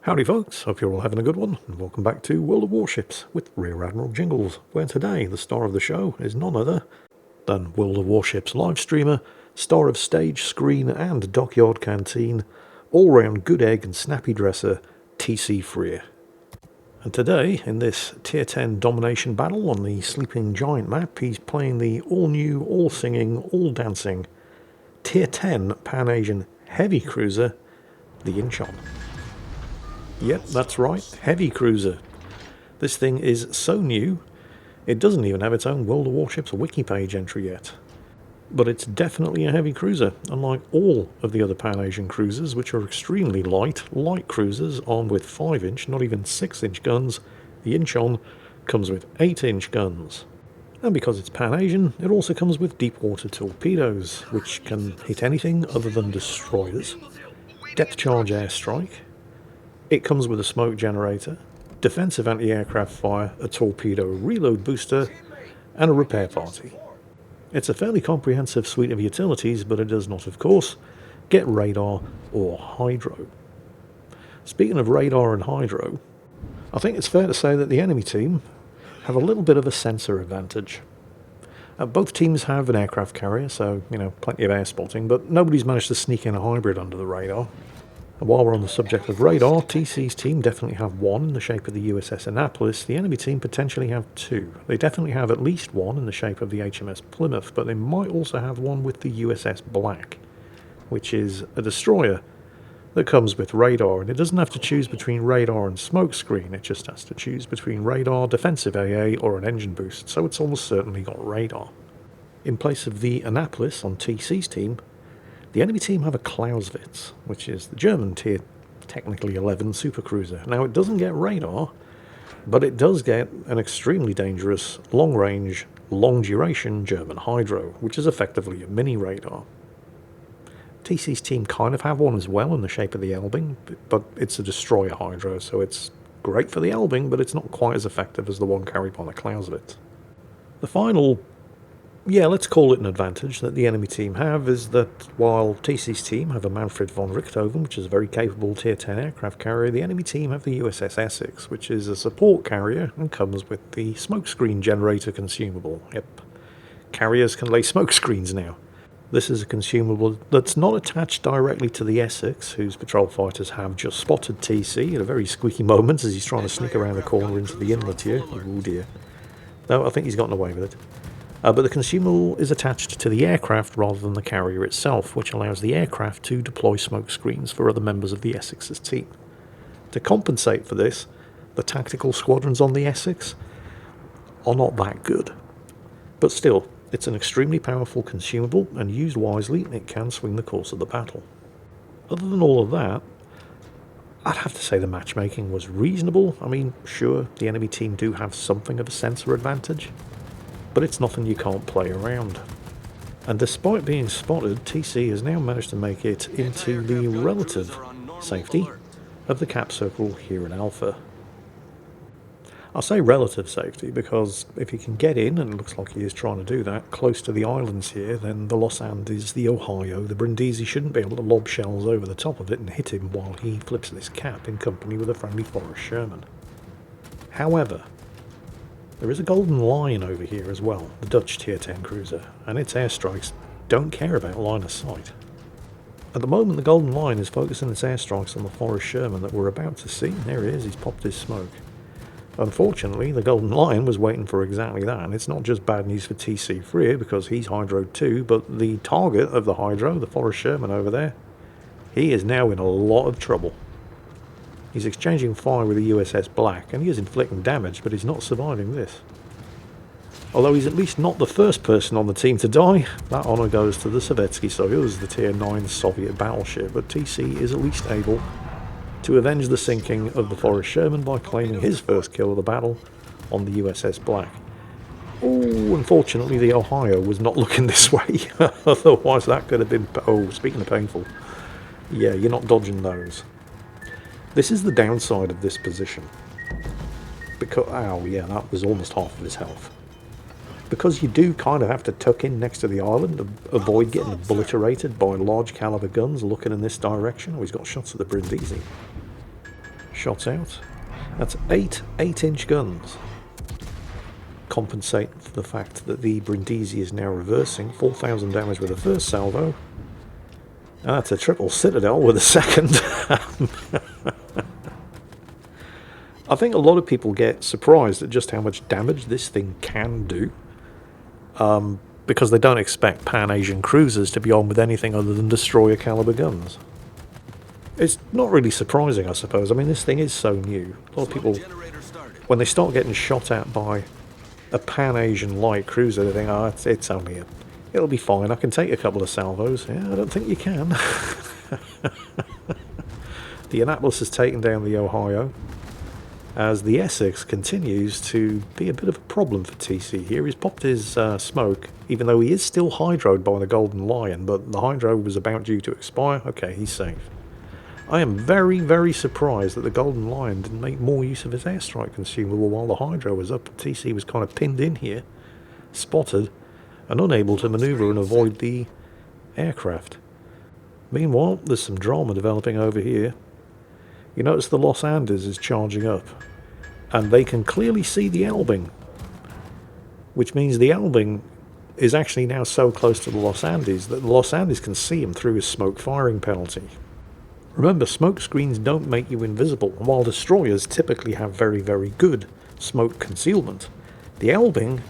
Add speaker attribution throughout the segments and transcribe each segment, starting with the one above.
Speaker 1: Howdy folks, hope you're all having a good one, and welcome back to World of Warships with Rear Admiral Jingles, where today the star of the show is none other than World of Warships live streamer, star of stage, screen and dockyard canteen, all-round good egg and snappy dresser, TC Freer. And today, in this Tier 10 domination battle on the Sleeping Giant map, he's playing the all-new, all-singing, all-dancing Tier 10 Pan-Asian heavy cruiser, the Inchon. Yep, that's right, heavy cruiser. This thing is so new, it doesn't even have its own World of Warships wiki page entry yet. But it's definitely a heavy cruiser, unlike all of the other Pan-Asian cruisers, which are extremely light cruisers armed with 5-inch, not even 6-inch guns. The Inchon comes with 8-inch guns. And because it's Pan-Asian, it also comes with deep water torpedoes, which can hit anything other than destroyers, depth charge airstrike. It comes with a smoke generator, defensive anti-aircraft fire, a torpedo reload booster, and a repair party. It's a fairly comprehensive suite of utilities, but it does not, of course, get radar or hydro. Speaking of radar and hydro, I think it's fair to say that the enemy team have a little bit of a sensor advantage. Both teams have an aircraft carrier, so, plenty of air spotting, but nobody's managed to sneak in a hybrid under the radar. And while we're on the subject of radar, TC's team definitely have one in the shape of the USS Annapolis. The enemy team potentially have two. They definitely have at least one in the shape of the HMS Plymouth, but they might also have one with the USS Black, which is a destroyer that comes with radar, and it doesn't have to choose between radar and smokescreen. It just has to choose between radar, defensive AA, or an engine boost, so it's almost certainly got radar. In place of the Annapolis on TC's team, the enemy team have a Clausewitz, which is the German tier, technically 11 supercruiser. Now, it doesn't get radar, but it does get an extremely dangerous, long-range, long-duration German hydro, which is effectively a mini-radar. TC's team kind of have one as well in the shape of the Elbing, but it's a destroyer hydro, so it's great for the Elbing, but it's not quite as effective as the one carried by the Clausewitz. The final, let's call it an advantage that the enemy team have is that while TC's team have a Manfred von Richthofen, which is a very capable Tier 10 aircraft carrier, the enemy team have the USS Essex, which is a support carrier and comes with the smokescreen generator consumable. Yep, carriers can lay smokescreens now. This is a consumable that's not attached directly to the Essex, whose patrol fighters have just spotted TC at a very squeaky moment as he's trying to sneak around the corner into the inlet here. Oh dear. No, I think he's gotten away with it. But the consumable is attached to the aircraft rather than the carrier itself, which allows the aircraft to deploy smoke screens for other members of the Essex's team. To compensate for this, the tactical squadrons on the Essex are not that good. But still, it's an extremely powerful consumable, and used wisely, it can swing the course of the battle. Other than all of that, I'd have to say the matchmaking was reasonable. I mean, sure, the enemy team do have something of a sensor advantage, but it's nothing you can't play around. And despite being spotted, TC has now managed to make it into the relative safety of the cap circle here in Alpha. I'll say relative safety because if he can get in, and it looks like he is trying to do that, close to the islands here, then the Los Andes, the Ohio, the Brindisi shouldn't be able to lob shells over the top of it and hit him while he flips this cap in company with a friendly Forrest Sherman. However, there is a Golden Lion over here as well, the Dutch Tier 10 cruiser, and its airstrikes don't care about line of sight. At the moment, the Golden Lion is focusing its airstrikes on the Forrest Sherman that we're about to see. There he is, he's popped his smoke. Unfortunately, the Golden Lion was waiting for exactly that, and it's not just bad news for TC Freer because he's hydroed too, but the target of the hydro, the Forrest Sherman over there, he is now in a lot of trouble. He's exchanging fire with the USS Black, and he is inflicting damage, but he's not surviving this. Although he's at least not the first person on the team to die, that honour goes to the Sovietsky Soyuz, the Tier 9 Soviet battleship, but TC is at least able to avenge the sinking of the Forrest Sherman by claiming his first kill of the battle on the USS Black. Oh, unfortunately the Ohio was not looking this way, otherwise that could have been... Oh, speaking of painful, yeah, you're not dodging those. This is the downside of this position. Because, ow, yeah, that was almost half of his health. Because you do kind of have to tuck in next to the island to avoid getting obliterated by large caliber guns looking in this direction. Oh, he's got shots at the Brindisi. shots out. That's 8 8-inch guns. Compensate for the fact that the Brindisi is now reversing. 4,000 damage with the first salvo. And that's a triple citadel with a second. I think a lot of people get surprised at just how much damage this thing can do. Because they don't expect Pan-Asian cruisers to be on with anything other than destroyer caliber guns. It's not really surprising, I suppose. I mean, this thing is so new. A lot of people, when they start getting shot at by a Pan-Asian light cruiser, they think, oh, it's only it'll be fine, I can take a couple of salvos. Yeah, I don't think you can. The Annapolis has taken down the Ohio, as the Essex continues to be a bit of a problem for TC here. He's popped his smoke, even though he is still hydroed by the Golden Lion, but the hydro was about due to expire. Okay, he's safe. I am very, very surprised that the Golden Lion didn't make more use of his airstrike consumable while the hydro was up. TC was kind of pinned in here, spotted, and unable to manoeuvre and avoid the aircraft. Meanwhile, there's some drama developing over here. You notice the Los Andes is charging up, and they can clearly see the Elbing, which means the Elbing is actually now so close to the Los Andes that the Los Andes can see him through his smoke firing penalty. Remember, smoke screens don't make you invisible, and while destroyers typically have very, very good smoke concealment, the Elbing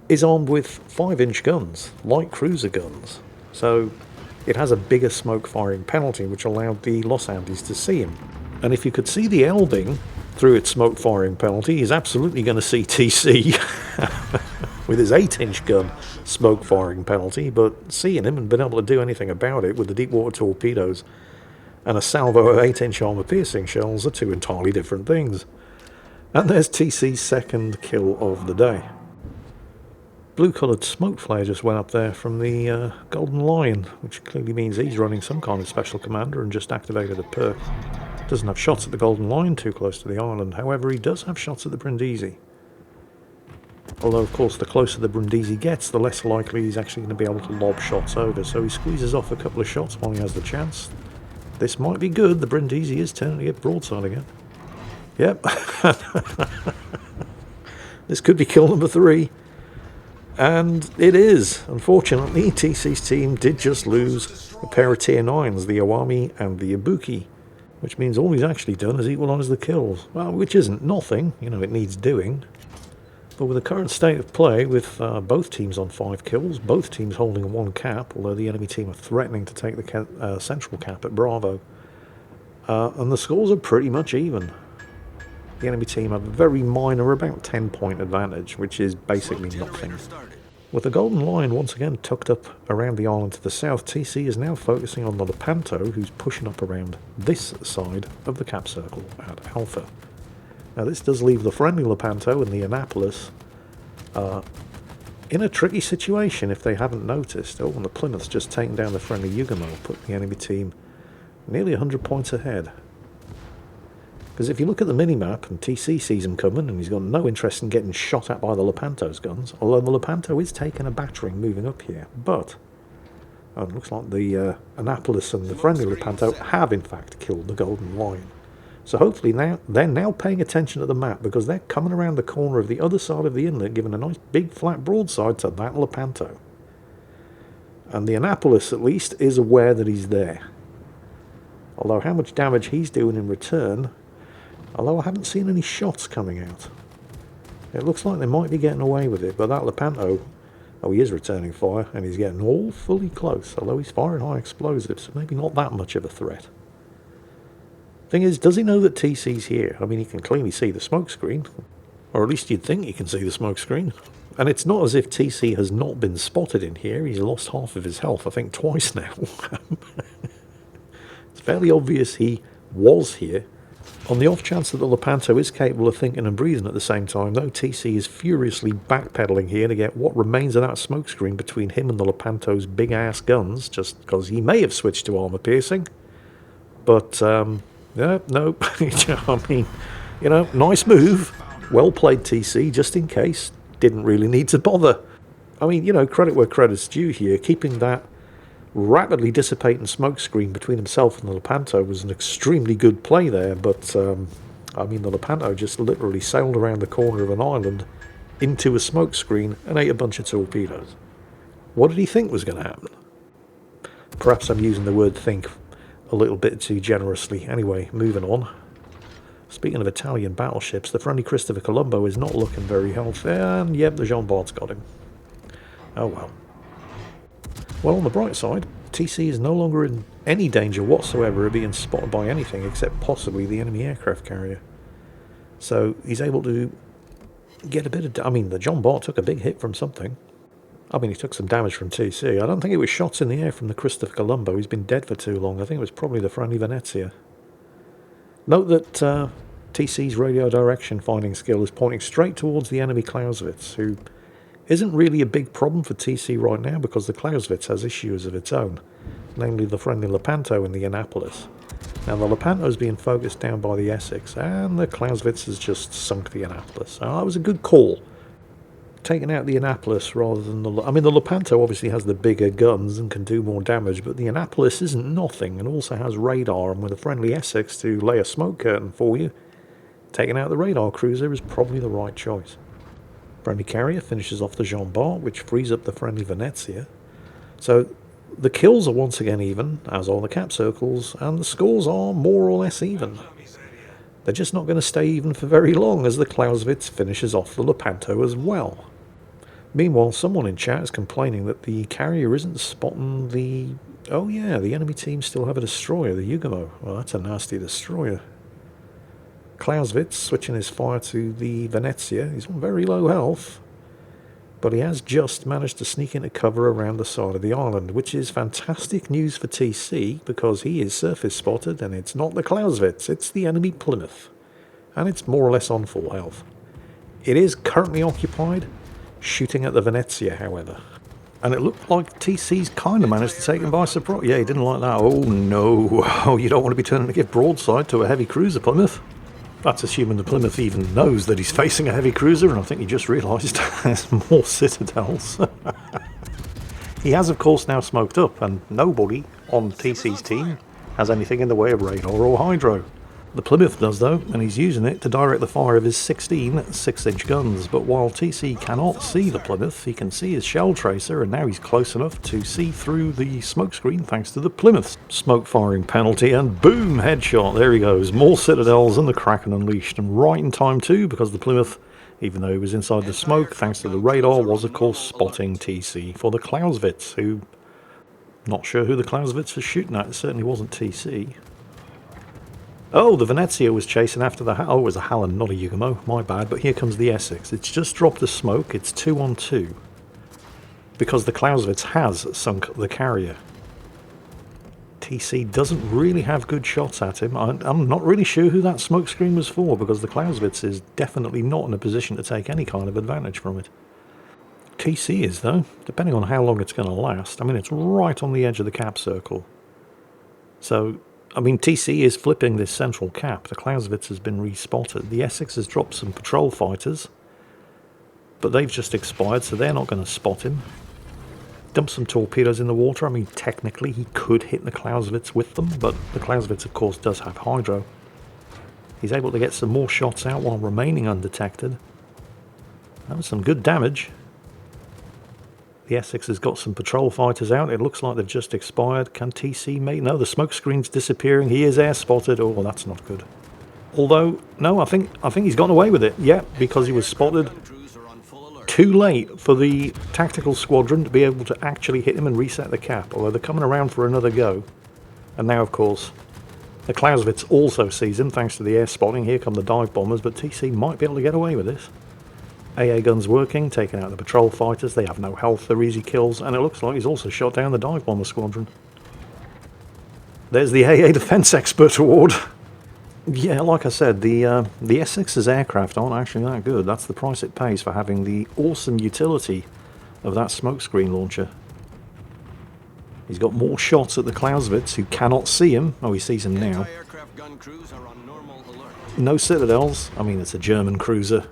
Speaker 1: is armed with 5-inch guns, light cruiser guns, so it has a bigger smoke firing penalty which allowed the Los Andes to see him. And if you could see the Elbing through its smoke firing penalty, he's absolutely going to see TC with his 8-inch gun smoke firing penalty, but seeing him and being able to do anything about it with the deep water torpedoes and a salvo of 8-inch armor-piercing shells are two entirely different things. And there's TC's second kill of the day. Blue-coloured smoke flare just went up there from the Golden Lion, which clearly means he's running some kind of special commander and just activated a perk. Doesn't have shots at the Golden Lion too close to the island, however he does have shots at the Brindisi. Although, of course, the closer the Brindisi gets, the less likely he's actually going to be able to lob shots over, so he squeezes off a couple of shots while he has the chance. This might be good. The Brindisi is turning it broadside again. Yep. This could be kill number 3. And it is. Unfortunately, TC's team did just lose a pair of tier 9s, the Owami and the Ibuki, which means all he's actually done is equalise the kills. Well, which isn't nothing. You know, it needs doing. But with the current state of play, with both teams on 5 kills, both teams holding 1 cap, although the enemy team are threatening to take the central cap at Bravo, and the scores are pretty much even. The enemy team have a very minor, about 10-point advantage, which is basically nothing. With the Golden Lion once again tucked up around the island to the south, TC is now focusing on the Lepanto, who's pushing up around this side of the cap circle at Alpha. Now this does leave the friendly Lepanto and the Annapolis in a tricky situation if they haven't noticed. Oh, and the Plymouth's just taken down the friendly Yugumo, put the enemy team nearly 100 points ahead. Because if you look at the minimap, and TC sees him coming, and he's got no interest in getting shot at by the Lepanto's guns, although the Lepanto is taking a battering moving up here. But it looks like the Annapolis and the friendly Lepanto have in fact killed the Golden Lion. So hopefully now they're now paying attention to the map, because they're coming around the corner of the other side of the inlet, giving a nice big flat broadside to that Lepanto. And the Annapolis, at least, is aware that he's there. Although how much damage he's doing in return, although I haven't seen any shots coming out. It looks like they might be getting away with it, but that Lepanto, oh, he is returning fire, and he's getting awfully close, although he's firing high explosives, so maybe not that much of a threat. Thing is, does he know that TC's here? I mean, he can clearly see the smoke screen, or at least you'd think he can see the smoke screen. And it's not as if TC has not been spotted in here. He's lost half of his health, I think twice now. It's fairly obvious he was here. On the off chance that the Lepanto is capable of thinking and breathing at the same time, though, TC is furiously backpedaling here to get what remains of that smokescreen between him and the Lepanto's big-ass guns, just because he may have switched to armor-piercing. But, yeah, no, I mean, you know, nice move. Well played, TC, just in case. Didn't really need to bother. I mean, you know, credit where credit's due here. Keeping that rapidly dissipating smokescreen between himself and the Lepanto was an extremely good play there, but I mean, the Lepanto just literally sailed around the corner of an island into a smokescreen and ate a bunch of torpedoes. What did he think was going to happen? Perhaps I'm using the word think a little bit too generously. Anyway, moving on. Speaking of Italian battleships, the friendly Christopher Colombo is not looking very healthy, and yep, the Jean Bart's got him. Oh well. Well, on the bright side, TC is no longer in any danger whatsoever of being spotted by anything except possibly the enemy aircraft carrier. So he's able to get a bit of... I mean, the Jean Bart took a big hit from something. I mean, he took some damage from TC. I don't think it was shots in the air from the Christopher Colombo. He's been dead for too long. I think it was probably the friendly Venezia. Note that TC's radio direction finding skill is pointing straight towards the enemy Clausewitz, who isn't really a big problem for TC right now because the Clausewitz has issues of its own, namely the friendly Lepanto in the Annapolis. Now the Lepanto is being focused down by the Essex, and the Clausewitz has just sunk the Annapolis. So that was a good call, taking out the Annapolis rather than the... I mean, the Lepanto obviously has the bigger guns and can do more damage, but the Annapolis isn't nothing and also has radar, and with a friendly Essex to lay a smoke curtain for you, taking out the radar cruiser is probably the right choice. Friendly carrier finishes off the Jean Bart, which frees up the friendly Venezia. So the kills are once again even, as are the cap circles, and the scores are more or less even. They're just not going to stay even for very long as the Clausewitz finishes off the Lepanto as well. Meanwhile, someone in chat is complaining that the carrier isn't spotting the... Oh yeah, the enemy team still have a destroyer, the Yugomo. Well, that's a nasty destroyer. Clausewitz switching his fire to the Venezia. He's on very low health, but he has just managed to sneak into cover around the side of the island, which is fantastic news for TC because he is surface spotted and it's not the Clausewitz, it's the enemy Plymouth, and it's more or less on full health. It is currently occupied, shooting at the Venezia, however. And it looked like TC's kind of managed to take him by surprise. Yeah, he didn't like that. Oh no, oh, you don't want to be turning to give broadside to a heavy cruiser, Plymouth. That's assuming the Plymouth even knows that he's facing a heavy cruiser, and I think he just realised there's more citadels. He has, of course, now smoked up, and nobody on TC's team has anything in the way of radar or hydro. The Plymouth does, though, and he's using it to direct the fire of his 16 6-inch guns. But while TC cannot see the Plymouth, he can see his shell tracer, and now he's close enough to see through the smokescreen thanks to the Plymouth's smoke firing penalty, and boom, headshot. There he goes. More citadels and the Kraken unleashed, and right in time too, because the Plymouth, even though he was inside the smoke, thanks to the radar, was of course spotting TC for the Clausewitz, who... Not sure who the Clausewitz was shooting at. It certainly wasn't TC. Oh, the Venezia was chasing after the... Oh, it was a Halland, not a Yugomo. My bad. But here comes the Essex. It's just dropped the smoke. It's 2 on 2. Because the Clausewitz has sunk the carrier. TC doesn't really have good shots at him. I'm not really sure who that smokescreen was for, because the Clausewitz is definitely not in a position to take any kind of advantage from it. TC is, though, depending on how long it's going to last. I mean, it's right on the edge of the cap circle. So... I mean, TC is flipping this central cap. The Clausewitz has been respotted. The Essex has dropped some patrol fighters, but they've just expired, so they're not going to spot him. Dump some torpedoes in the water. I mean, technically, he could hit the Clausewitz with them, but the Clausewitz, of course, does have hydro. He's able to get some more shots out while remaining undetected. That was some good damage. The Essex has got some patrol fighters out. It looks like they've just expired. Can TC make... No, the smoke screen's disappearing. He is air spotted. Oh, that's not good. Although, no, I think he's gotten away with it. Yeah, because he was spotted too late for the tactical squadron to be able to actually hit him and reset the cap. Although they're coming around for another go. And now, of course, the Clausewitz also sees him thanks to the air spotting. Here come the dive bombers, but TC might be able to get away with this. AA guns working, taking out the patrol fighters. They have no health, they're easy kills, and it looks like he's also shot down the dive bomber squadron. There's the AA Defence Expert Award. Yeah, like I said, the Essex's aircraft aren't actually that good. That's the price it pays for having the awesome utility of that smokescreen launcher. He's got more shots at the Clausewitz, who cannot see him. Oh, he sees him now. No citadels. I mean, it's a German cruiser.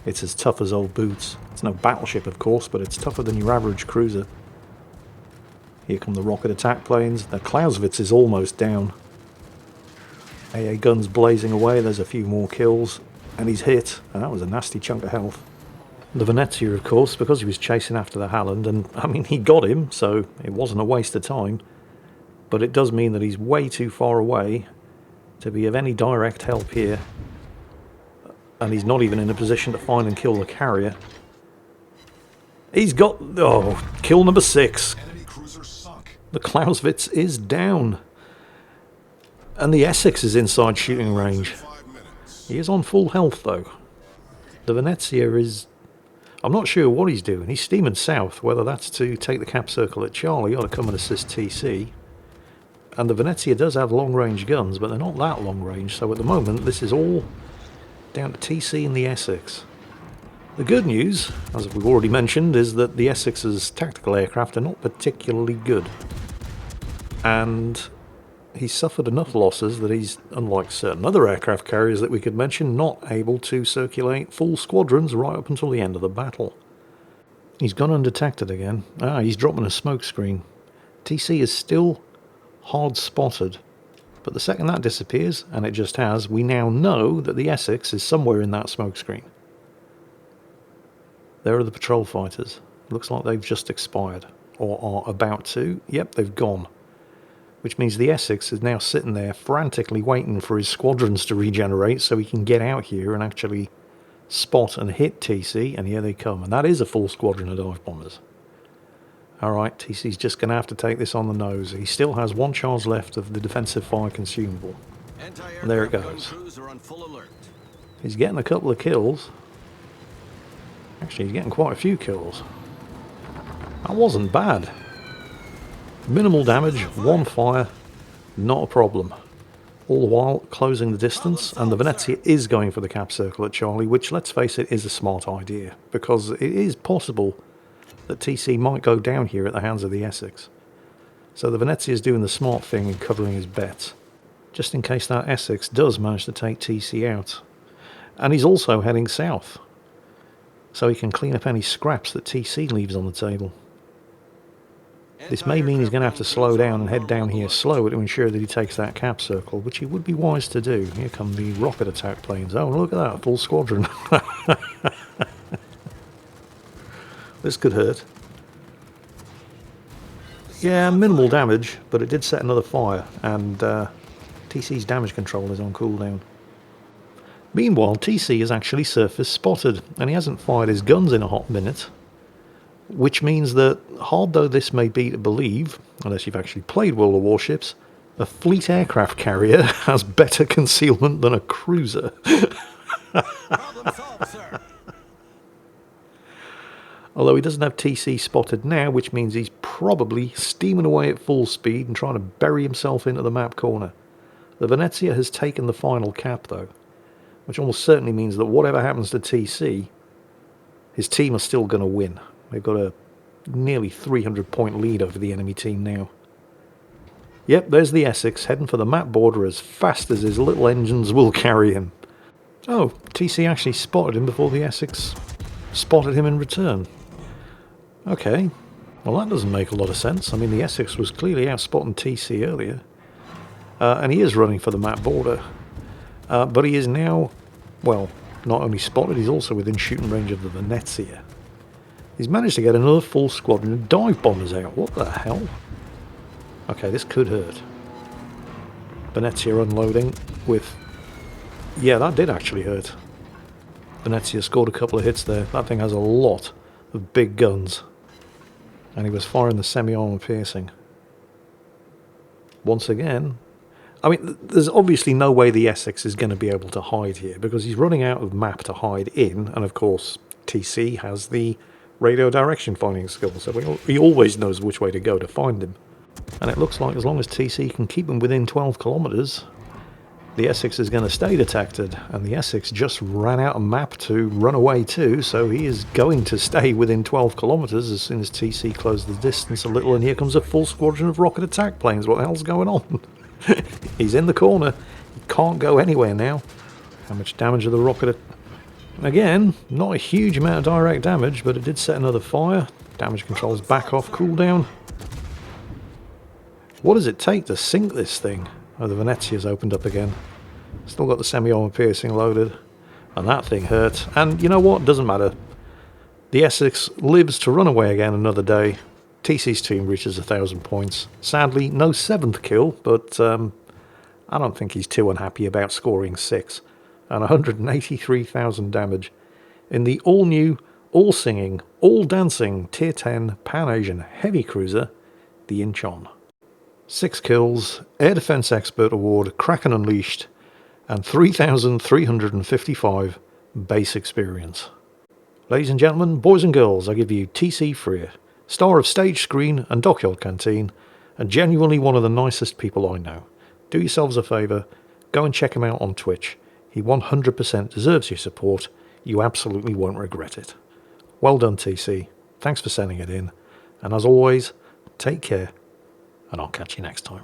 Speaker 1: It's as tough as old boots. It's no battleship, of course, but it's tougher than your average cruiser. Here come the rocket attack planes. The Clausewitz is almost down. AA guns blazing away. There's a few more kills. And he's hit. And that was a nasty chunk of health. The Venezia, of course, because he was chasing after the Halland, and I mean, he got him, so it wasn't a waste of time. But it does mean that he's way too far away to be of any direct help here. And he's not even in a position to find and kill the carrier. He's got... oh, kill number 6. The Clausewitz is down. And the Essex is inside shooting range. He is on full health, though. The Venezia is... I'm not sure what he's doing. He's steaming south, whether that's to take the cap circle at Charlie or to come and assist TC. And the Venezia does have long-range guns, but they're not that long-range, so at the moment this is all down to TC and the Essex. The good news, as we've already mentioned, is that the Essex's tactical aircraft are not particularly good. And he's suffered enough losses that he's, unlike certain other aircraft carriers that we could mention, not able to circulate full squadrons right up until the end of the battle. He's gone undetected again. Ah, he's dropping a smoke screen. TC is still hard spotted, but the second that disappears, and it just has, we now know that the Essex is somewhere in that smoke screen. There are the patrol fighters. Looks like they've just expired, or are about to. Yep, they've gone. Which means the Essex is now sitting there frantically waiting for his squadrons to regenerate so he can get out here and actually spot and hit TC, and here they come. And that is a full squadron of dive bombers. Alright, TC's just going to have to take this on the nose. He still has one charge left of the defensive fire consumable. And there it goes. He's getting a couple of kills. Actually, he's getting quite a few kills. That wasn't bad. Minimal damage, one fire, not a problem. All the while closing the distance, and the Venezia is going for the cap circle at Charlie, which, let's face it, is a smart idea, because it is possible that TC might go down here at the hands of the Essex. So the Venezia is doing the smart thing and covering his bets, just in case that Essex does manage to take TC out. And he's also heading south, so he can clean up any scraps that TC leaves on the table. This may mean he's going to have to slow down and head down here slow to ensure that he takes that cap circle, which he would be wise to do. Here come the rocket attack planes. Oh, look at that, full squadron. This could hurt. Yeah, minimal damage, but it did set another fire, and TC's damage control is on cooldown. Meanwhile, TC is actually surface spotted, and he hasn't fired his guns in a hot minute. Which means that, hard though this may be to believe, unless you've actually played World of Warships, a fleet aircraft carrier has better concealment than a cruiser.
Speaker 2: Problem solved, sir.
Speaker 1: Although he doesn't have TC spotted now, which means he's probably steaming away at full speed and trying to bury himself into the map corner. The Venezia has taken the final cap though, which almost certainly means that whatever happens to TC, his team are still going to win. They've got a nearly 300-point lead over the enemy team now. Yep, there's the Essex, heading for the map border as fast as his little engines will carry him. Oh, TC actually spotted him before the Essex spotted him in return. Okay, well that doesn't make a lot of sense. I mean, the Essex was clearly outspotting TC earlier. And he is running for the map border. But he is now, well, not only spotted, he's also within shooting range of the Venezia. He's managed to get another full squadron of dive bombers out. What the hell? Okay, this could hurt. Venezia unloading with... Yeah, that did actually hurt. Venezia scored a couple of hits there. That thing has a lot of big guns. And he was firing the semi-armor piercing. Once again... I mean, there's obviously no way the Essex is going to be able to hide here, because he's running out of map to hide in, and of course TC has the radio direction finding skill, so he always knows which way to go to find him. And it looks like as long as TC can keep him within 12 kilometers, the Essex is going to stay detected, and the Essex just ran out of map to run away to, so he is going to stay within 12 kilometers as soon as TC closes the distance a little, and here comes a full squadron of rocket attack planes. What the hell's going on? He's in the corner. He can't go anywhere now. How much damage of the rocket? Again, not a huge amount of direct damage, but it did set another fire. Damage controls back off cooldown. What does it take to sink this thing? Oh, the Venezia's opened up again. Still got the semi-armor piercing loaded. And that thing hurts. And you know what? Doesn't matter. The Essex lives to run away again another day. TC's team reaches 1,000 points. Sadly, no 7th kill, but I don't think he's too unhappy about scoring 6. And 183,000 damage in the all-new, all-singing, all-dancing Tier 10 Pan-Asian heavy cruiser, the Inchon. 6 kills, Air Defense Expert Award, Kraken Unleashed, and 3,355 base experience. Ladies and gentlemen, boys and girls, I give you TC Freer, star of Stage Screen and Dockyard Canteen, and genuinely one of the nicest people I know. Do yourselves a favour, go and check him out on Twitch. He 100% deserves your support. You absolutely won't regret it. Well done, TC. Thanks for sending it in. And as always, take care, and I'll catch you next time.